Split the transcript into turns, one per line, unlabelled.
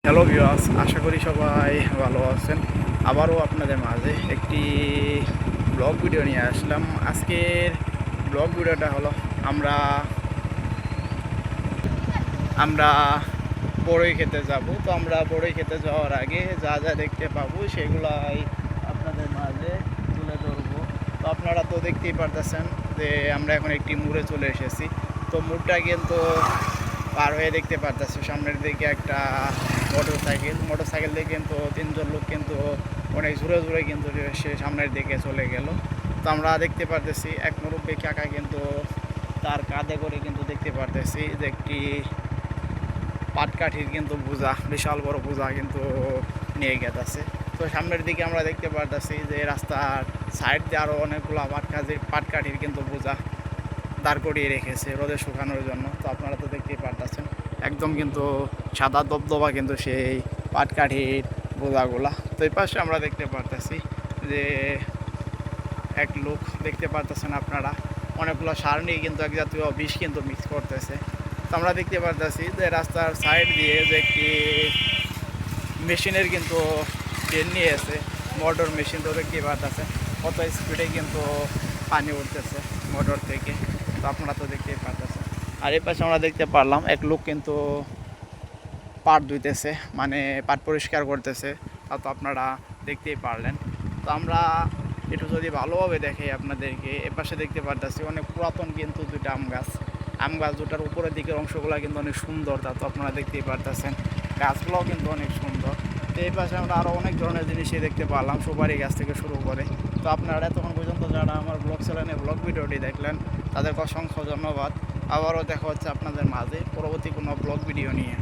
Hello viewers, আশা করি সবাই ভালো আছেন। আবারও আপনাদের মাঝে একটি ব্লগ ভিডিও নিয়ে আসলাম। আজকের ব্লগ ভিডিওটা হলো আমরা আমরা বড়ই খেতে যাব। তো আমরা বড়ই খেতে যাওয়ার আগে যা যা দেখতে পাবো সেগুলাই আপনাদের মাঝে তুলে ধরবো। তো আপনারা তো দেখতেই পারতেছেন যে আমরা এখন একটি মোড়ে চলে এসেছি। তো মোড়টা কিন্তু পার হয়ে দেখতে পারতেছি সামনের দিকে একটা মোটরসাইকেল দিয়ে কিন্তু তিনজন লোক কিন্তু অনেক জোরে জোরে কিন্তু সে সামনের দিকে চলে গেল। তো আমরা দেখতে পারতেছি এক মুরব্বী কাকা কিন্তু তার কাঁধে করে কিন্তু দেখতে পারতেছি যে একটি পাটকাঠির কিন্তু বোঝা, বিশাল বড় বোঝা কিন্তু নিয়ে গেছে। তো সামনের দিকে আমরা দেখতে পারতেছি যে রাস্তার সাইড দিয়ে আরও অনেকগুলো পাটকাঠির কিন্তু বোঝা দাঁড় করিয়ে রেখেছে রোদে শুকানোর জন্য। তো আপনারা তো দেখতেই পারতেছেন একদম কিন্তু সাদা দবদবা কিন্তু সেই পাটকাঠির বোঝাগুলা। তো এই পাশে আমরা দেখতে পারতেছি যে এক লোক দেখতে পারতেছেন আপনারা অনেকগুলো সার নিয়ে কিন্তু এক জাতীয় বিষ কিন্তু মিক্স করতেছে। তো আমরা দেখতে পারতেছি যে রাস্তার সাইড দিয়ে যে একটি মেশিনের কিন্তু ট্রেন নিয়ে এসে মোটর মেশিন তো দেখতে পারতেছে কত স্পিডে কিন্তু পানি উঠতেছে মোটর থেকে। তো আপনারা তো দেখতেই পারতেছেন। আর এই পাশে আমরা দেখতে পারলাম এক লোক কিন্তু পাট ধুইতেছে, মানে পাট পরিষ্কার করতেছে। তা তো আপনারা দেখতেই পারলেন। তো আমরা একটু যদি ভালোভাবে দেখে আপনাদেরকে এপাশে দেখতে পারতেছি অনেক পুরাতন কিন্তু দুইটা আম গাছ দুটার উপরের দিকের অংশগুলো কিন্তু অনেক সুন্দর। তা তো আপনারা দেখতেই পারতেছেন গাছগুলোও কিন্তু অনেক সুন্দর। তো এই পাশে আমরা আরও অনেক ধরনের জিনিসই দেখতে পারলাম, সুপারি গাছ থেকে শুরু করে। তো আপনারা এতক্ষণ পর্যন্ত যারা আমার ব্লগ চ্যানেলে ব্লগ ভিডিওটি দেখলেন তাদেরকে অসংখ্য ধন্যবাদ। আবারও দেখা হচ্ছে আপনাদের মাঝে পরবর্তী কোনো ব্লগ ভিডিও নিয়ে।